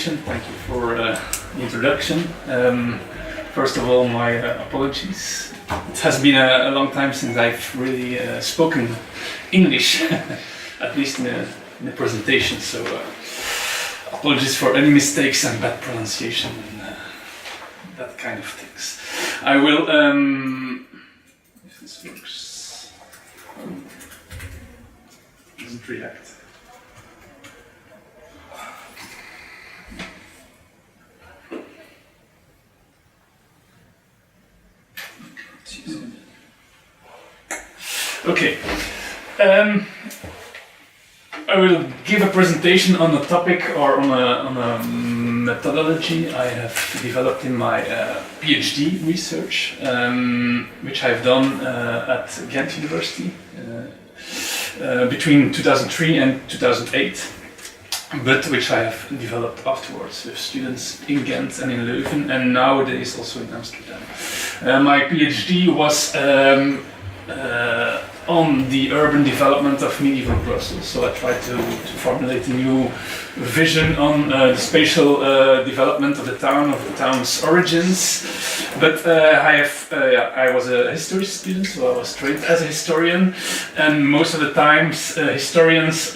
presentation. Thank you for the introduction. First of all, my apologies. It has been a long time since I've really spoken English, at least in the presentation. So apologies for any mistakes and bad pronunciation and that kind of things. I will, if this works, doesn't react. Okay, I will give a presentation on a topic or on a methodology I have developed in my PhD research, which I've done at Ghent University between 2003 and 2008, but which I have developed afterwards with students in Ghent and in Leuven, and nowadays also in Amsterdam. My PhD was on the urban development of medieval Brussels. So I tried to formulate a new vision on the spatial development of the town's origins. But I was a history student, so I was trained as a historian, and most of the times historians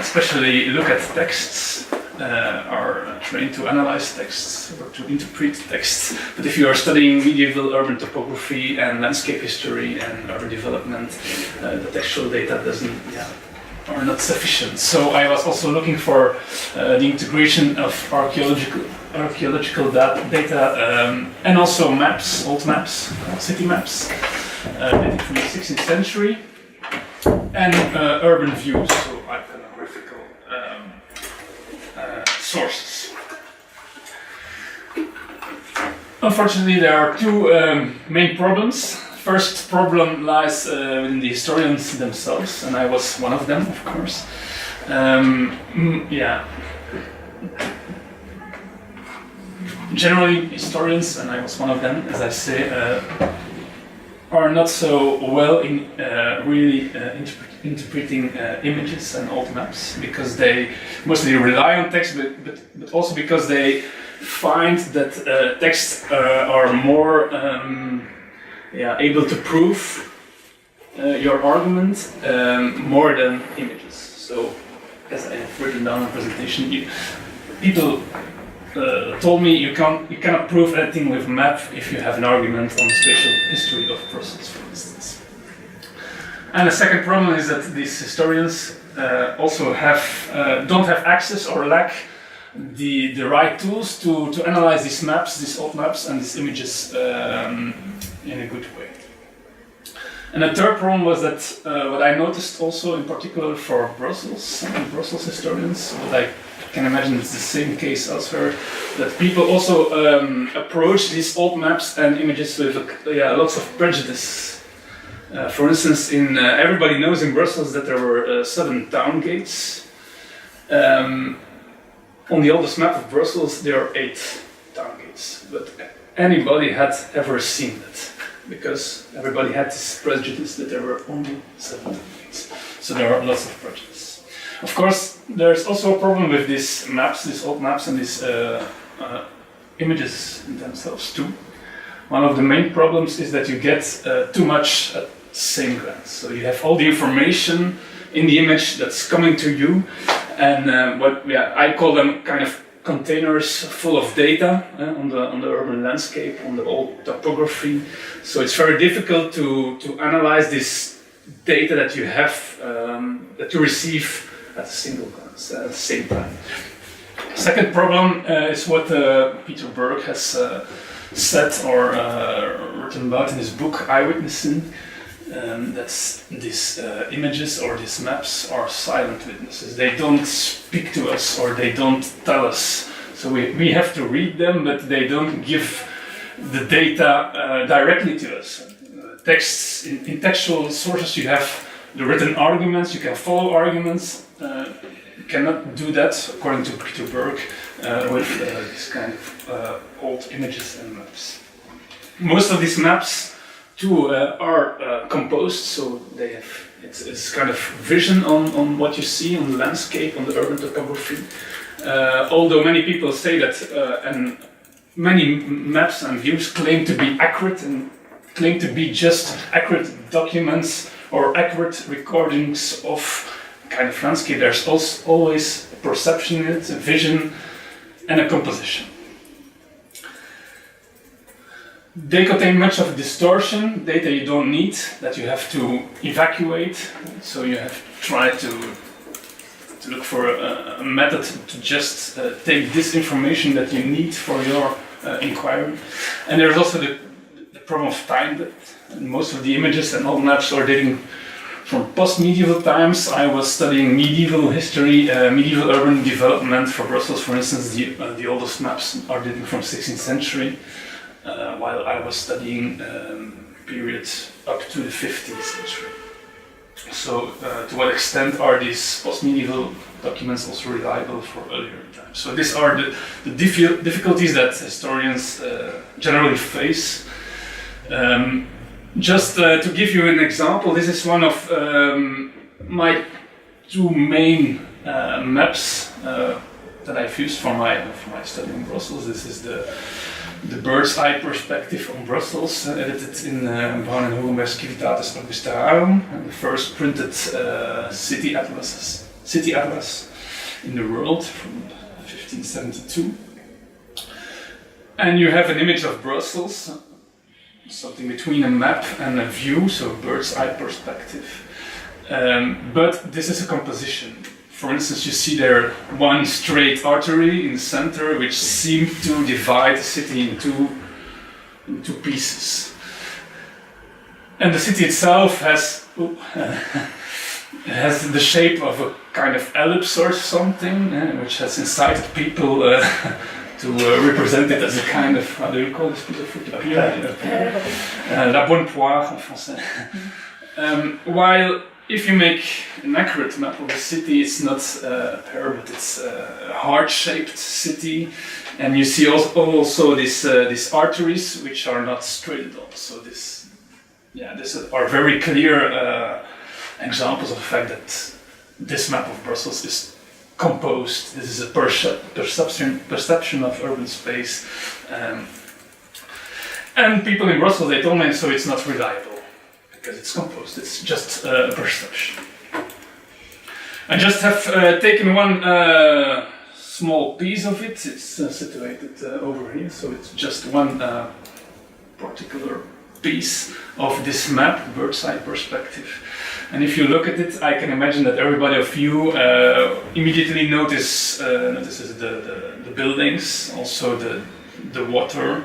especially look at texts, are trained to analyze texts or to interpret texts. But if you are studying medieval urban topography and landscape history and urban development, the textual data are not sufficient. So I was also looking for the integration of archaeological data and also maps, old maps, city maps, dating from the 16th century, and urban views, so iconographical sources. Unfortunately, there are two main problems. First problem lies in the historians themselves, and I was one of them, of course. Generally, historians, and I was one of them, as I say, are not so well in really interpreting images and old maps, because they mostly rely on text, but also because they find that texts are more able to prove your argument more than images. So, as I have written down in the presentation, people told me you cannot prove anything with a map if you have an argument on the spatial history of Brussels, for instance. And the second problem is that these historians also don't have access or lack the right tools to analyze these maps, these old maps and these images in a good way. And the third problem was that what I noticed also in particular for Brussels and Brussels historians, but I can imagine it's the same case elsewhere, that people also approach these old maps and images with lots of prejudice. For instance, everybody knows in Brussels that there were 7 town gates. On the oldest map of Brussels there are 8 town gates, but anybody had ever seen that, because everybody had this prejudice that there were only 7 town gates. So there are lots of prejudice. Of course, there's also a problem with these maps, these old maps and these images themselves too. One of the main problems is that you get too much at the same glance. So you have all the information in the image that's coming to you, and I call them kind of containers full of data on the urban landscape, on the old topography. So it's very difficult to analyze this data that you have, that you receive at a single glance, at the same time. Second problem is what Peter Berg has said or written about in his book Eyewitnessing. That's these images or these maps are silent witnesses. They don't speak to us or they don't tell us. So we have to read them, but they don't give the data directly to us. Texts, in textual sources you have the written arguments, you can follow arguments. You cannot do that, according to Peter Berg, with this kind of old images and maps. Most of these maps two are composed, so they have it's kind of vision on what you see on the landscape, on the urban topography. Although many people say that, and many maps and views claim to be accurate and claim to be just accurate documents or accurate recordings of kind of landscape, there's also always a perception in it, a vision, and a composition. They contain much of distortion, data you don't need, that you have to evacuate. So you have to try to look for a method to just take this information that you need for your inquiry. And there's also the problem of time. That most of the images and all maps are dating from post-medieval times. I was studying medieval history, medieval urban development for Brussels, for instance. The oldest maps are dating from 16th century. While I was studying periods up to the 15th century. So to what extent are these post-medieval documents also reliable for earlier times? So these are the difficulties that historians generally face. Just to give you an example, this is one of my two main maps that I've used for my study in Brussels. This is the bird's eye perspective on Brussels, edited in Vannieuwenhuyze Civitatis Augustarum, the first printed city atlas in the world from 1572. And you have an image of Brussels, something between a map and a view, so bird's eye perspective. But this is a composition. For instance, you see there one straight artery in the center, which seemed to divide the city into pieces. And the city itself has the shape of a kind of ellipse or something, which has incited people to represent it as a kind of, how do you call this piece of fruit? La bonne poire in français. While if you make an accurate map of the city, it's not a pear, but it's a heart-shaped city, and you see also these arteries which are not straight at all. So these are very clear examples of the fact that this map of Brussels is composed. This is a perception of urban space, and people in Brussels, they told me, so it's not reliable. Because it's composed, it's just a perception. I just have taken one small piece of it. It's situated over here, so it's just one particular piece of this map, bird's eye perspective. And if you look at it, I can imagine that everybody of you immediately notices the buildings, also the water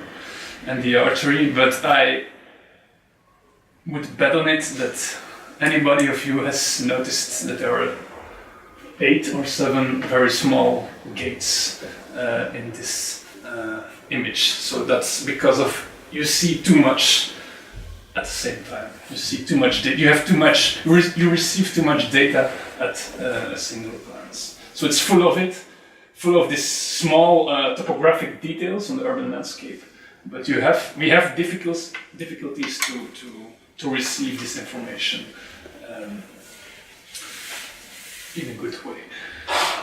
and the artery, but I would bet on it that anybody of you has noticed that there are 8 or 7 very small gates in this image. So that's because of you see too much at the same time. You see too much data. You have too much. You receive too much data at a single glance. So it's full of it, full of these small topographic details on the urban landscape. But we have difficulties to receive this information in a good way.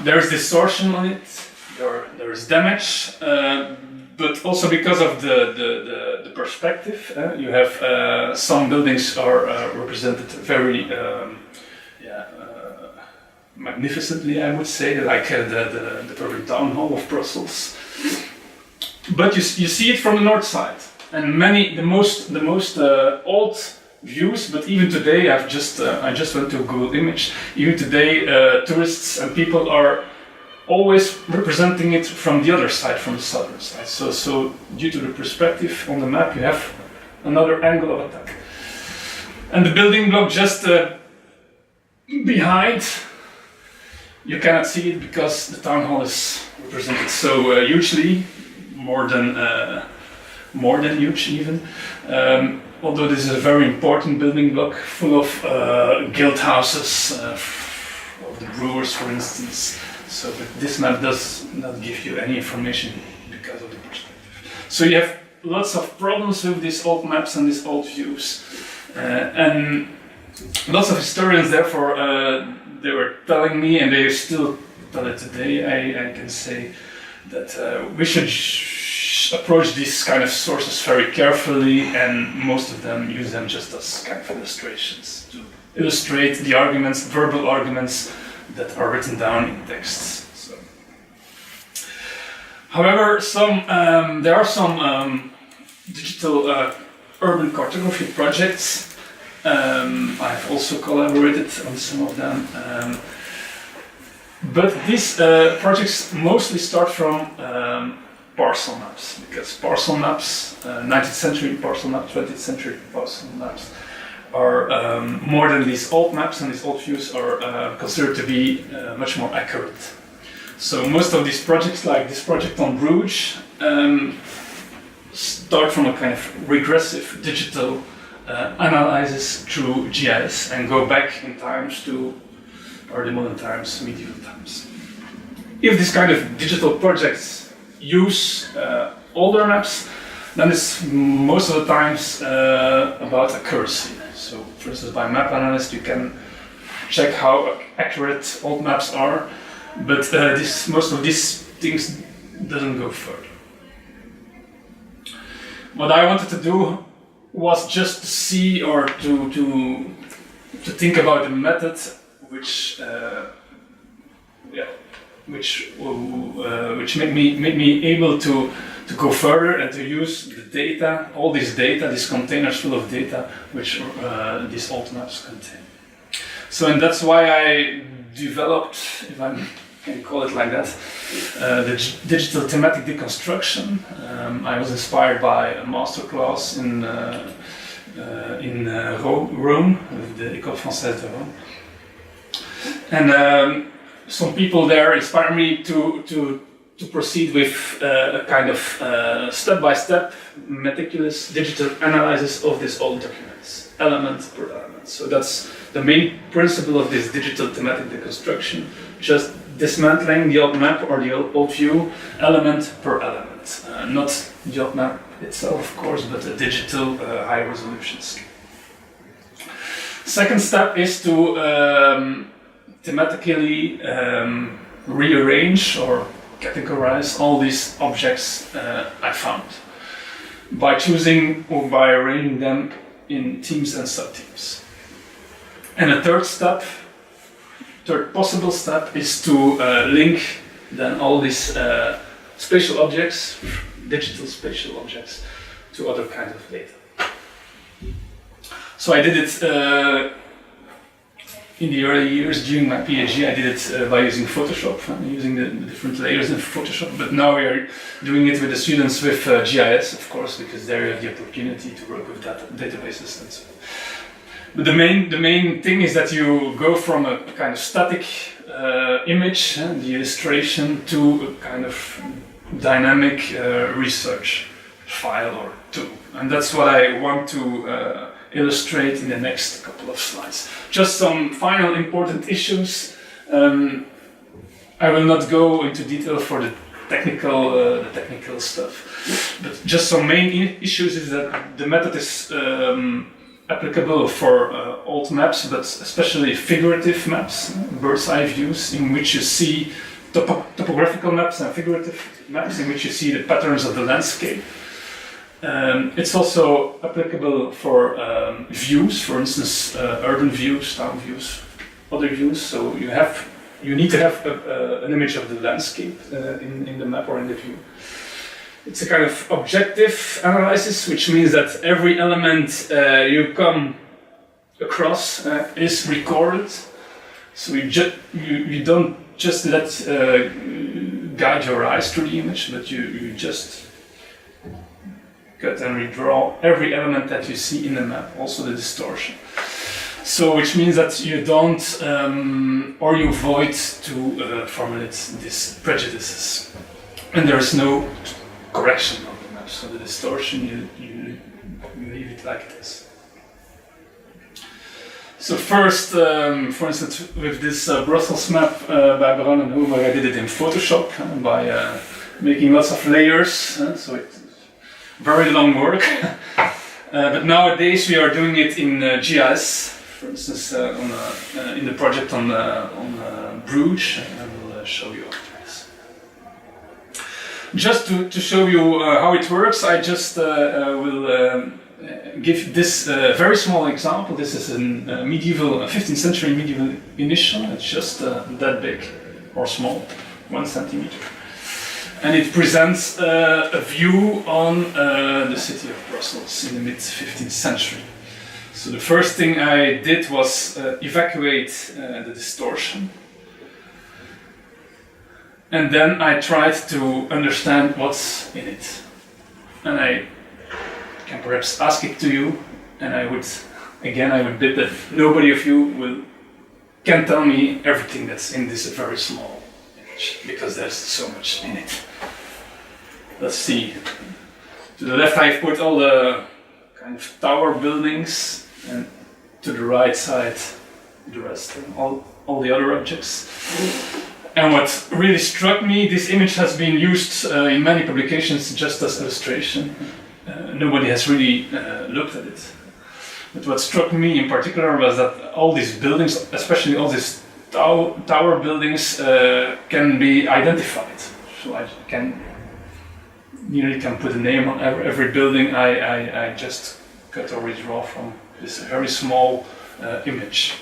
There's distortion on it, there is damage, but also because of the perspective, you have some buildings are represented very magnificently, I would say, like the urban town hall of Brussels. But you see it from the north side, and the most old views. But even today, I just went to a Google image. Even today, tourists and people are always representing it from the other side, from the southern side. So due to the perspective on the map, you have another angle of attack. And the building block just behind, you cannot see it because the town hall is represented so hugely, more than huge even. Although this is a very important building block, full of guild houses, of the brewers, for instance. So, but this map does not give you any information because of the perspective. So you have lots of problems with these old maps and these old views. And lots of historians, therefore, they were telling me, and they still tell it today, I can say, that we should approach these kind of sources very carefully, and most of them use them just as kind of illustrations to illustrate the arguments, verbal arguments that are written down in texts. So. However, there are some digital urban cartography projects. I've also collaborated on some of them. But these projects mostly start from parcel maps, because parcel maps, 19th century parcel maps, 20th century parcel maps, are more than these old maps, and these old views are considered to be much more accurate. So most of these projects, like this project on Bruges, start from a kind of regressive digital analysis through GIS and go back in times to early modern times, medieval times. If this kind of digital projects use older maps, then it's most of the times about accuracy. So, for instance, by map analyst, you can check how accurate old maps are, but most of these things doesn't go further. What I wanted to do was just to see, or to think about the method which made me able to go further and to use the data, all this data, these containers full of data, which these old maps contain. So, and that's why I developed, if I can call it like that, the Digital Thematic Deconstruction. I was inspired by a masterclass in Rome, with the École Française de Rome. And some people there inspired me to proceed with a kind of step-by-step, meticulous digital analysis of these old documents, element per element. So that's the main principle of this digital thematic deconstruction, just dismantling the old map or the old view, element per element. Not the old map itself, of course, but a digital high-resolution scheme. Second step is to thematically rearrange or categorize all these objects I found by choosing or by arranging them in teams and subteams. And a third possible step is to link then all these spatial objects, digital spatial objects, to other kinds of data. So I did it in the early years during my PhD. I did it by using Photoshop, using the different layers in Photoshop. But now we are doing it with the students with GIS, of course, because there you have the opportunity to work with databases and so on. But the main thing is that you go from a kind of static image, the illustration, to a kind of dynamic research file or tool. And that's what I want to illustrate in the next couple of slides. Just some final important issues. I will not go into detail for the technical stuff, but just some main issues is that the method is applicable for old maps, but especially figurative maps, bird's eye views, in which you see topographical maps and figurative maps, in which you see the patterns of the landscape. It's also applicable for views, for instance, urban views, town views, other views. So you need to have an image of the landscape in the map or in the view. It's a kind of objective analysis, which means that every element you come across is recorded. So you don't just let guide your eyes through the image, but you just cut and redraw every element that you see in the map, also the distortion. So, which means that you don't, or you avoid to formulate these prejudices. And there is no correction of the map, so the distortion, you leave it like this. So first, for instance, with this Brussels map by Bram and Vannieuwenhuyze, I did it in Photoshop by making lots of layers, so very long work. But nowadays we are doing it in GIS, for instance, in the project on Bruges. I will show you after this. Just to show you how it works, I just will give this very small example. This is a medieval, 15th century medieval initial. It's just that big, or small, 1 centimeter. And it presents a view on the city of Brussels in the mid-15th century. So the first thing I did was evacuate the distortion. And then I tried to understand what's in it. And I can perhaps ask it to you, and I would bet that nobody of you can tell me everything that's in this very small image, because there's so much in it. Let's see. To the left I've put all the kind of tower buildings, and to the right side the rest, and all the other objects. And what really struck me, this image has been used in many publications just as illustration. Nobody has really looked at it. But what struck me in particular was that all these buildings, especially all these tower buildings, can be identified. So I nearly can put a name on every building I just cut or redraw from this very small image.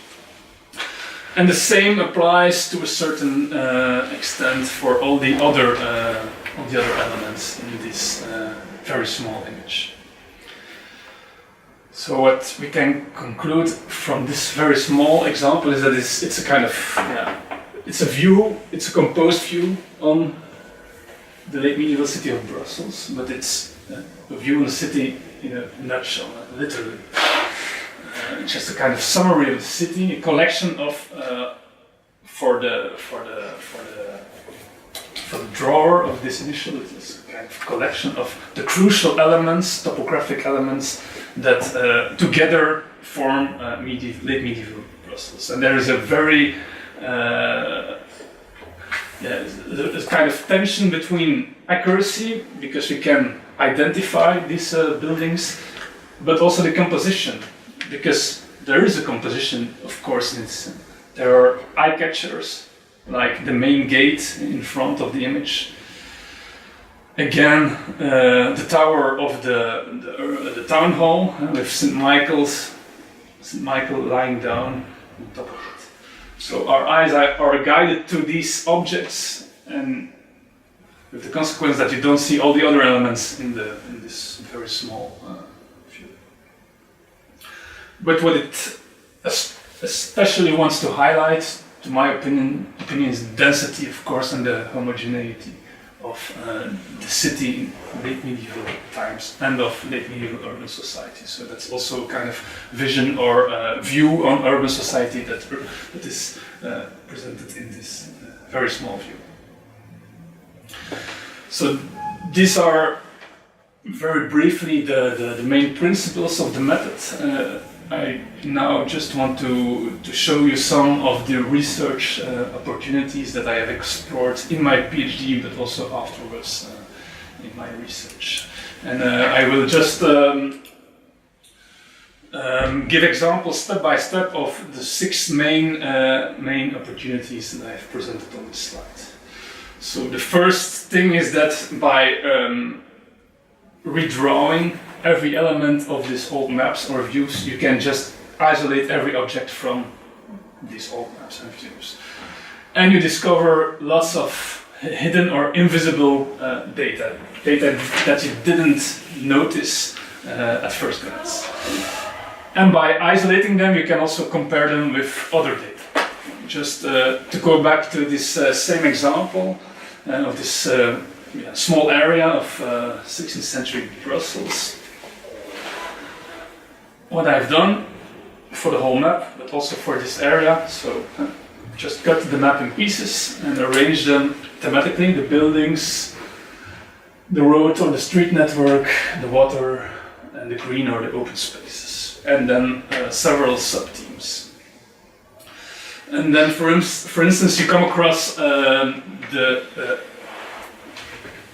And the same applies to a certain extent for all the other elements in this very small image. So what we can conclude from this very small example is that it's a kind of it's a view, it's a composed view on the late medieval city of Brussels, but it's a view on the city in a nutshell, literally. Just a kind of summary of the city, a collection of for the drawer of this initial, it's a kind of collection of the crucial elements, topographic elements that together form late medieval Brussels. And there is a very there's kind of tension between accuracy, because we can identify these buildings, but also the composition, because there is a composition, of course. There are eye catchers, like the main gate in front of the image. Again, the tower of the town hall with St. Michael lying down on top of it. So our eyes are guided to these objects, and with the consequence that you don't see all the other elements in this very small view. But what it especially wants to highlight, to my opinion, is the density, of course, and the homogeneity of the city in late medieval times and of late medieval urban society. So that's also a kind of vision or view on urban society that is presented in this very small view. So these are very briefly the main principles of the method. I now just want to show you some of the research opportunities that I have explored in my PhD, but also afterwards in my research. And I will just give examples step by step of the 6 main opportunities that I have presented on this slide. So the first thing is that by redrawing every element of these old maps or views, you can just isolate every object from these old maps and views. And you discover lots of hidden or invisible data that you didn't notice at first glance. And by isolating them, you can also compare them with other data. Just to go back to this same example of this small area of 16th century Brussels. What I've done for the whole map, but also for this area, so just cut the map in pieces and arrange them thematically, the buildings, the road or the street network, the water, and the green or the open spaces, and then several sub-themes. And then for instance, you come across the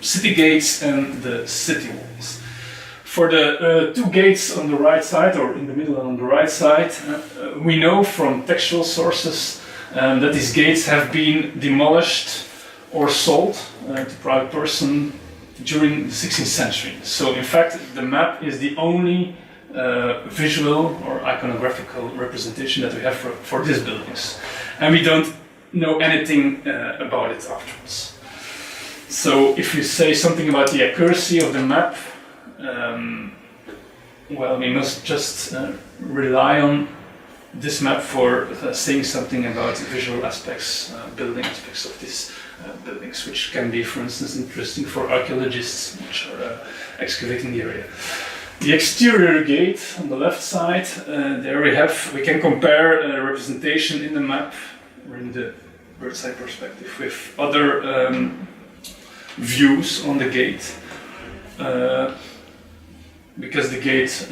city gates and the city walls. For the two gates on the right side, or in the middle and on the right side, we know from textual sources that these gates have been demolished or sold to private person during the 16th century. So in fact, the map is the only visual or iconographical representation that we have for these buildings. And we don't know anything about it afterwards. So if you say something about the accuracy of the map, well, we must just rely on this map for saying something about visual aspects, building aspects of these buildings, which can be, for instance, interesting for archaeologists which are excavating the area. The exterior gate on the left side, there we can compare representation in the map or in the bird's-eye perspective with other views on the gate. Because the gate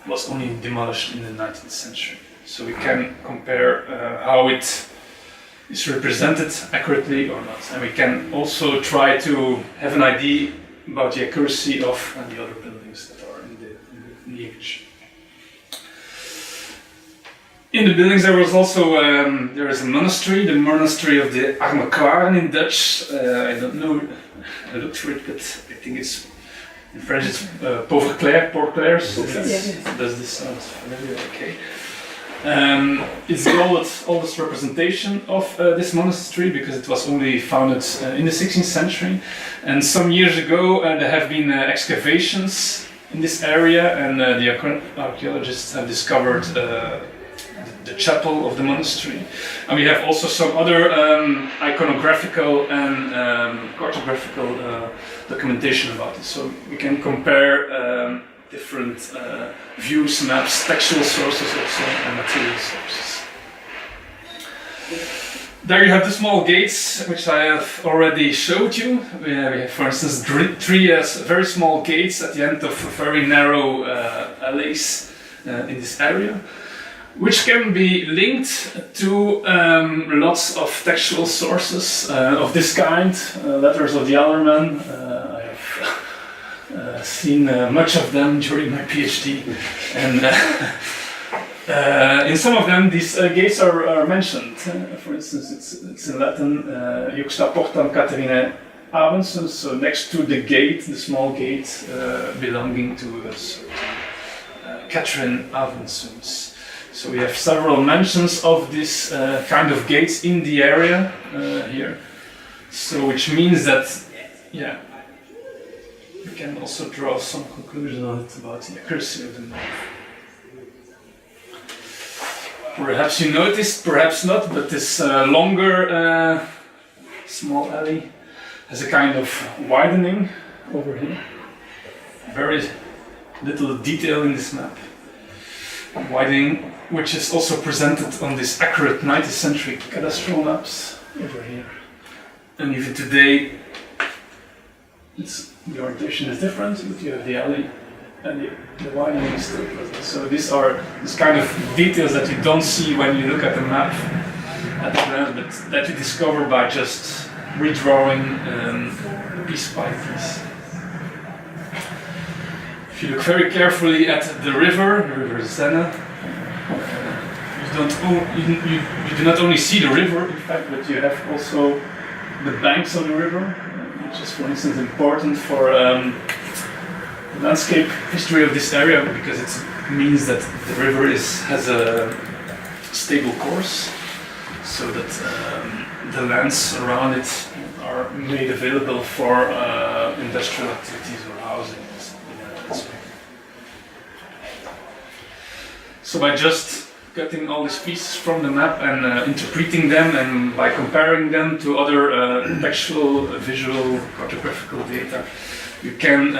was only demolished in the 19th century. So we can compare how it is represented accurately or not. And we can also try to have an idea about the accuracy of the other buildings that are in the image. In the buildings there was also there is a monastery, the monastery of the Armekwaren in Dutch. I don't know, I looked for it, but I think it's in French it's Pauvre Claire, Poor Claire's. Does this sound familiar? Okay. It's the oldest representation of this monastery because it was only founded in the 16th century. And some years ago there have been excavations in this area, and the archaeologists have discovered the chapel of the monastery. And we have also some other iconographical and cartographical documentation about it. So we can compare different views, maps, textual sources also, and material sources. There you have the small gates, which I have already showed you. We have, for instance, three very small gates at the end of very narrow alleys in this area, which can be linked to lots of textual sources of this kind, letters of the Allerman. I have seen much of them during my PhD, and in some of them these gates are mentioned. For instance, it's in Latin, Juxta portam Catharinae Avensus, so next to the gate, the small gate belonging to a certain Catherine Avensus. So we have several mentions of this kind of gates in the area here. So which means that, yeah, we can also draw some conclusion on it about the accuracy of the map. Perhaps you noticed, perhaps not, but this longer small alley has a kind of widening over here. Very little detail in this map. Widening, which is also presented on this accurate 19th century cadastral maps over here. And even today, the orientation is different, but you have the alley and the widening is still present. So these are this kind of details that you don't see when you look at the map at the glance, but that you discover by just redrawing piece by piece. If you look very carefully at the river Senne, you do not only see the river, in fact, but you have also the banks of the river, which is, for instance, important for the landscape history of this area, because it means that the river has a stable course, so that the lands around it are made available for industrial activities or housing. So by just cutting all these pieces from the map and interpreting them, and by comparing them to other textual, visual, cartographical data, you can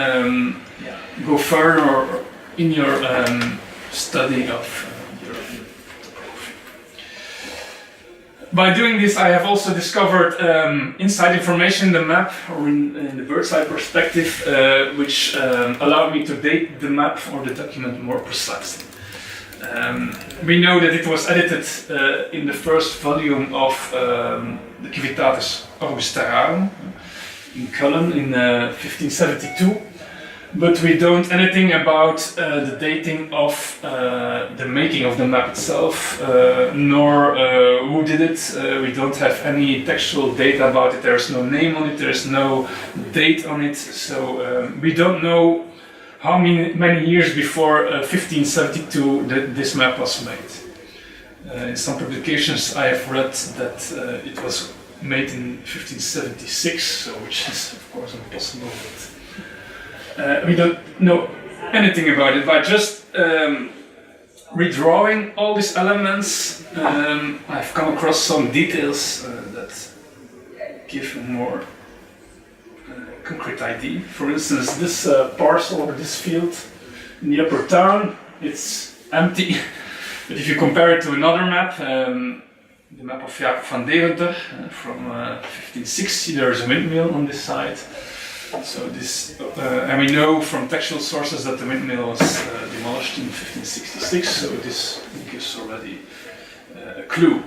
go further in your study of European topography. By doing this, I have also discovered inside information in the map, or in the bird's eye perspective, which allowed me to date the map or the document more precisely. We know that it was edited in the first volume of the Civitatis Augusterarum in Cullen in 1572, but we don't anything about the dating of the making of the map itself, nor who did it. We don't have any textual data about it. There's no name on it. There's no date on it. So we don't know how many years before 1572 this map was made. In some publications I have read that it was made in 1576, so which is of course impossible. But we don't know anything about it. By just redrawing all these elements, I've come across some details that give a more concrete idea. For instance, this parcel or this field in the upper town, it's empty. But if you compare it to another map, the map of Jacob van Deventer from 1560, there is a windmill on this side. So this, and we know from textual sources that the windmill was demolished in 1566. So this gives already a clue.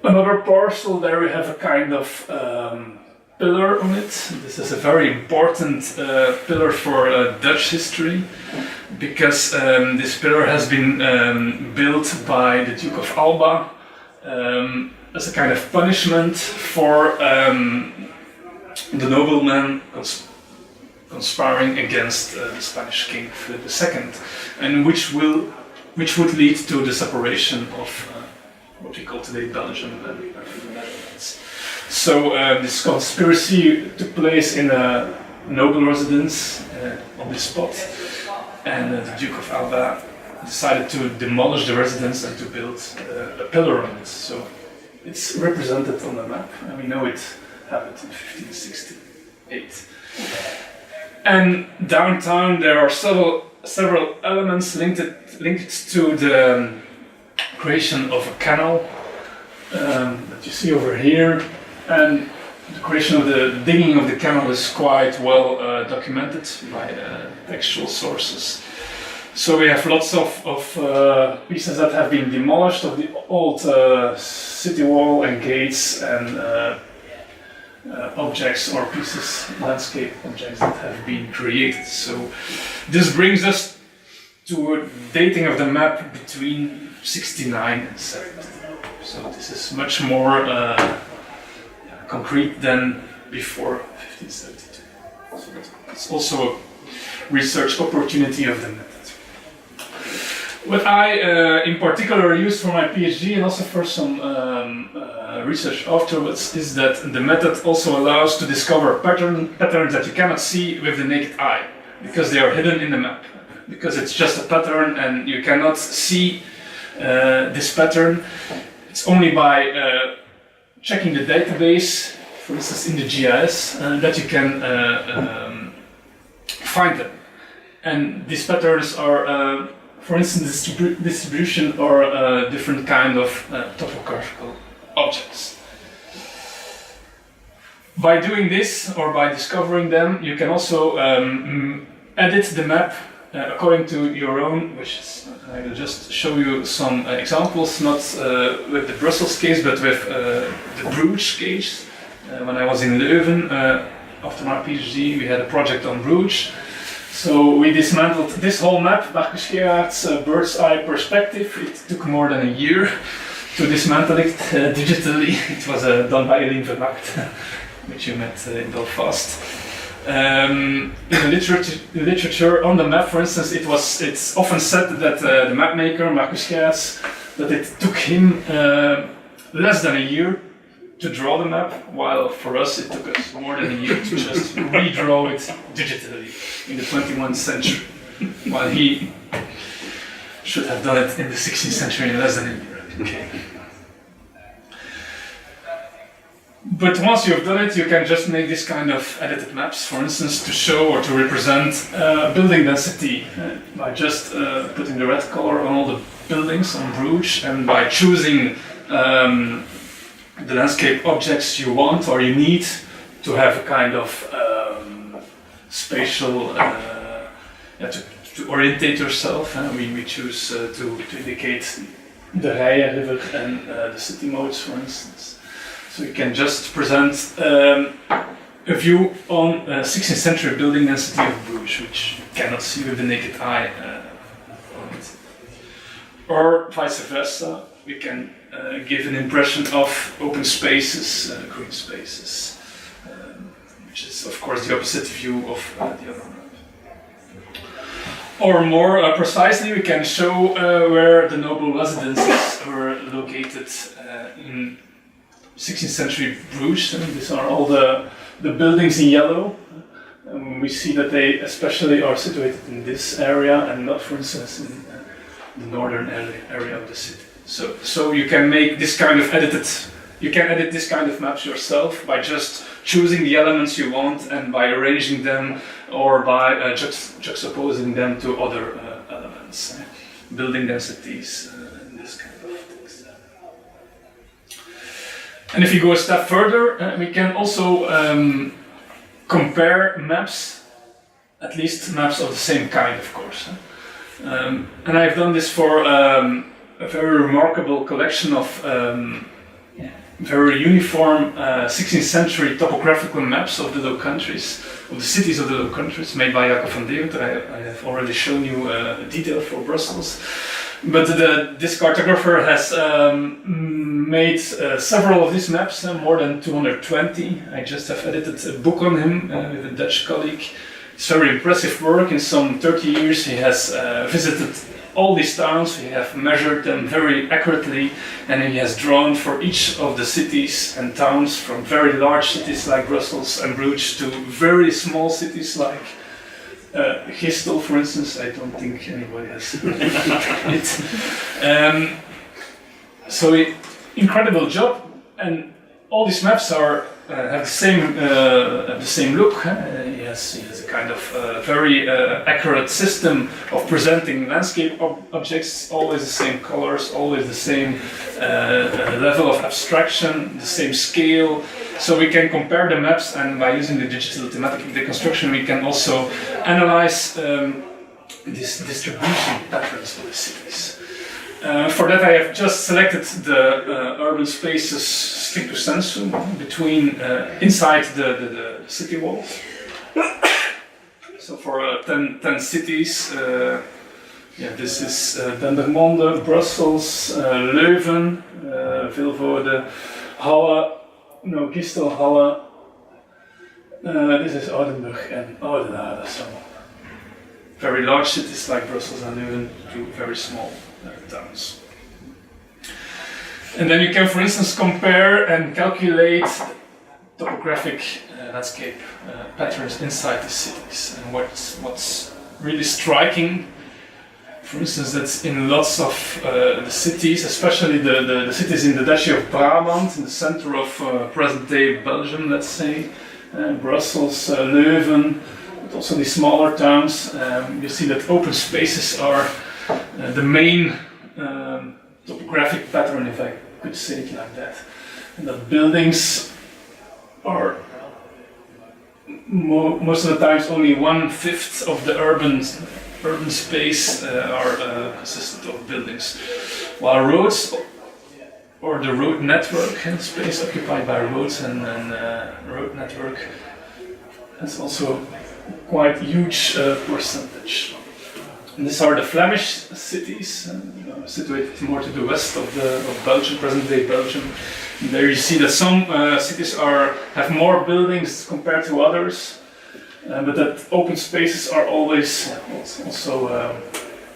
Another parcel, there we have a kind of pillar on it. This is a very important pillar for Dutch history, because this pillar has been built by the Duke of Alba as a kind of punishment for the nobleman conspiring against the Spanish king Philip II, and which would lead to the separation of what we call today Belgium and the Netherlands. So this conspiracy took place in a noble residence on this spot, and the Duke of Alba decided to demolish the residence and to build a pillar on it. So it's represented on the map, and we know it happened in 1568. And downtown there are several elements linked to the creation of a canal that you see over here, and the creation of the digging of the canal is quite well documented by textual sources. So we have lots of pieces that have been demolished of the old city wall and gates, and objects or pieces, landscape objects that have been created. So this brings us to a dating of the map between 69 and 70. So this is much more concrete than before 1572. So it's also a research opportunity of the method. What I in particular use for my PhD and also for some research afterwards is that the method also allows to discover patterns that you cannot see with the naked eye, because they are hidden in the map. Because it's just a pattern and you cannot see this pattern. It's only by checking the database, for instance in the GIS, that you can find them. And these patterns are, for instance, distribution or different kind of topographical objects. By doing this, or by discovering them, you can also edit the map according to your own wishes. I will just show you some examples, not with the Brussels case, but with the Bruges case. When I was in Leuven, after my PhD, we had a project on Bruges. So we dismantled this whole map, Marcus Gerard's bird's eye perspective. It took more than a year to dismantle it digitally. It was done by Eline Vermacht, which you met in Belfast. In the literature on the map, for instance, it's often said that the map maker, Marcus Gerard, that it took him less than a year to draw the map, while for us it took us more than a year to just redraw it digitally in the 21st century, while he should have done it in the 16th century in less than a year. Okay. But once you've done it, you can just make this kind of edited maps, for instance, to show or to represent building density by just putting the red color on all the buildings on Bruges, and by choosing the landscape objects you want or you need to have a kind of spatial, to orientate yourself. We choose to indicate the Rije River and the city modes, for instance. So you can just present a view on 16th century building density of Bruges, which you cannot see with the naked eye. Or vice versa, we can give an impression of open spaces, green spaces, which is of course the opposite view of the other map. Or more precisely, we can show where the noble residences were located in 16th century Bruges. And these are all the buildings in yellow. We see that they especially are situated in this area and not, for instance, in the northern area of the city. So you can make this kind of you can edit this kind of maps yourself by just choosing the elements you want and by arranging them or by juxtaposing them to other elements, building densities, and this kind of things. And if you go a step further, we can also compare maps, at least maps of the same kind, of course. And I've done this for a very remarkable collection of very uniform 16th century topographical maps of the Low Countries, of the cities of the Low Countries, made by Jacob van Deventer. I have already shown you a detail for Brussels. But this cartographer has made several of these maps, more than 220. I just have edited a book on him with a Dutch colleague. It's very impressive work. In some 30 years he has visited all these towns, he has measured them very accurately, and he has drawn for each of the cities and towns, from very large cities like Brussels and Bruges to very small cities like Gistel, for instance. I don't think anybody has it. So incredible job, and all these maps have the same look. He has a kind of very accurate system of presenting landscape objects, always the same colors, always the same level of abstraction, the same scale. So we can compare the maps, and by using the digital thematic deconstruction we can also analyze these distribution patterns of the cities. For that I have just selected the urban spaces stricto sensu between inside the city walls. So for 10 cities, this is Dendermonde, Brussels, Leuven, Vilvoorde, Halle, Gistel, Halle. This is Oudenburg and Oudenaarde. So very large cities like Brussels and Leuven to very small towns. And then you can, for instance, compare and calculate topographic landscape patterns inside the cities. And what's really striking, for instance, that's in lots of the cities, especially the cities in the Duchy of Brabant, in the center of present-day Belgium, let's say, Brussels, Leuven, but also the smaller towns. You see that open spaces are the main topographic pattern, if I could say it like that. And that buildings are most of the times only 1/5 of the urban space are consisted of buildings, while roads or the road network and space occupied by roads and road network has also quite huge percentage. And these are the Flemish cities, situated more to the west of Belgium, present-day Belgium. And there you see that some cities have more buildings compared to others, but that open spaces are always also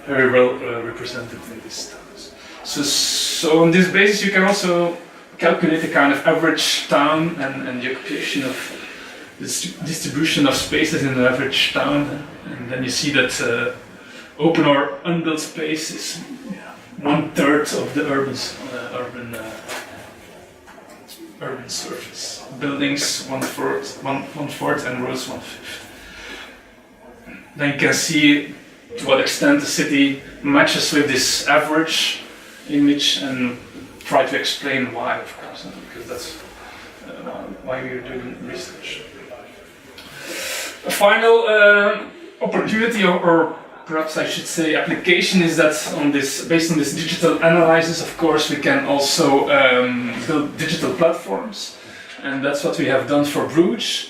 very well represented in these towns. So on this basis you can also calculate the kind of average town and the occupation of this distribution of spaces in an average town, and then you see that open or unbuilt space is 1/3 of the urban surface. Buildings 1/4 and roads 1/5. Then you can see to what extent the city matches with this average image and try to explain why, of course, because that's why we are doing research. A final opportunity or perhaps I should say application is that based on this digital analysis, of course, we can also build digital platforms, and that's what we have done for Bruges.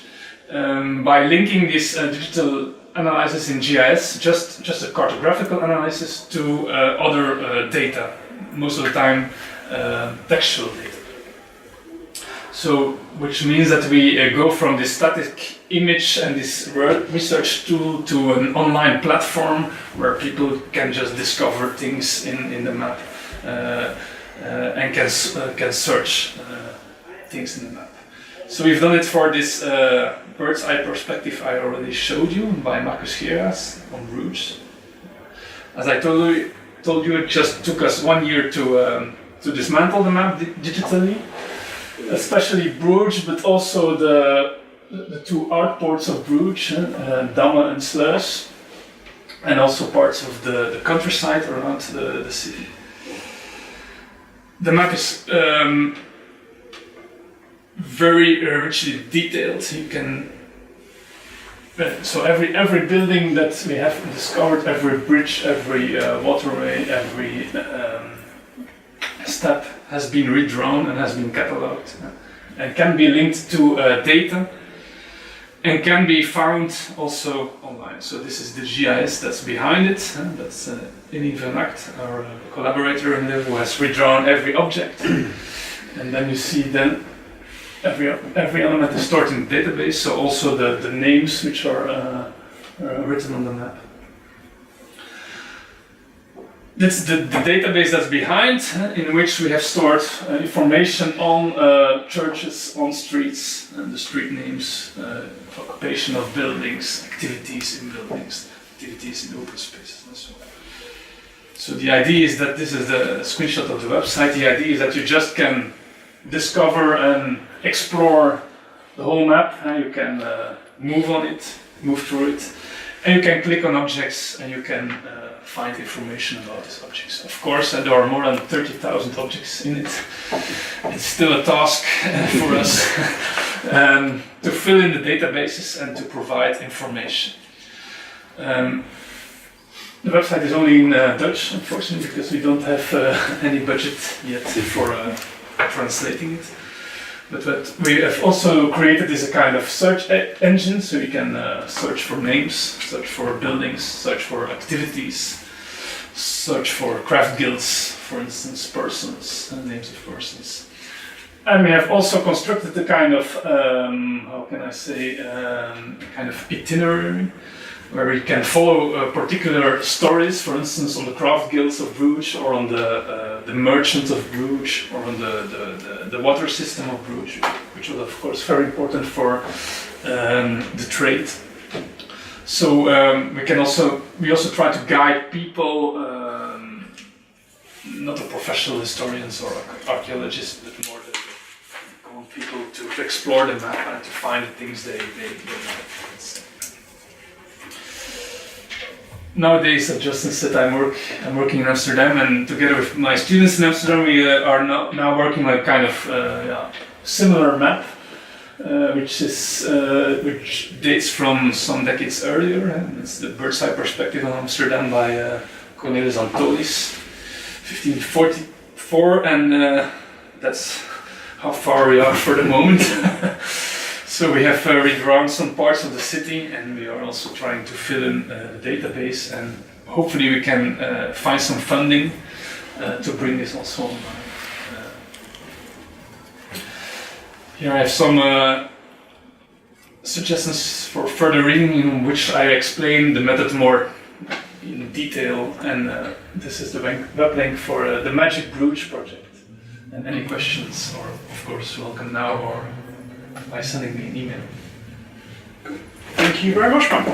by linking this digital analysis in GIS, just a cartographical analysis, to other data, most of the time textual data. So, which means that we go from this static image and this research tool to an online platform where people can just discover things in the map and can search things in the map. So we've done it for this bird's eye perspective I already showed you by Marcus Geras on Bruges. As I told you, it just took us 1 year to dismantle the map digitally, especially Bruges, but also the two art ports of Bruges, Damme and Sluis, and also parts of the countryside around the city. The map is very richly detailed. You can so every building that we have discovered, every bridge, every waterway, every step has been redrawn and has been catalogued and can be linked to data and can be found also online. So this is the GIS that's behind it. That's Innie van Acht, our collaborator in there, who has redrawn every object. And then you see then every element is stored in the database, so also the names which are written on the map. That's the database that's behind, in which we have stored information on churches, on streets, and the street names, occupation of buildings, activities in buildings, activities in open spaces, and so on. So the idea is that this is the screenshot of the website. The idea is that you just can discover and explore the whole map, and you can move on it, move through it, and you can click on objects and you can find information about these objects. Of course, there are more than 30,000 objects in it. It's still a task for us to fill in the databases and to provide information. The website is only in Dutch, unfortunately, because we don't have any budget yet for translating it. But what we have also created is a kind of search engine, so you can search for names, search for buildings, search for activities, search for craft guilds, for instance, persons, names of persons. And we have also constructed a kind of, how can I say, kind of itinerary, where you can follow particular stories, for instance, on the craft guilds of Bruges, or on the merchants of Bruges, or on the water system of Bruges, which was of course very important for the trade. So we also try to guide people, not the professional historians or archaeologists, but more the common people to explore the map and to find the things they like. Nowadays, as Justin said, I'm working in Amsterdam, and together with my students in Amsterdam, we are now working on a kind of similar map, which dates from some decades earlier. And it's the bird's eye perspective on Amsterdam by Cornelis Antonis, 1544, and that's how far we are for the moment. So we have redrawn some parts of the city, and we are also trying to fill in the database, and hopefully we can find some funding to bring this also online. Here I have some suggestions for further reading, in which I explain the method more in detail, and this is the web link for the Magic Bruges project. And any questions are, of course, welcome now or by sending me an email. Thank you very much, Bram.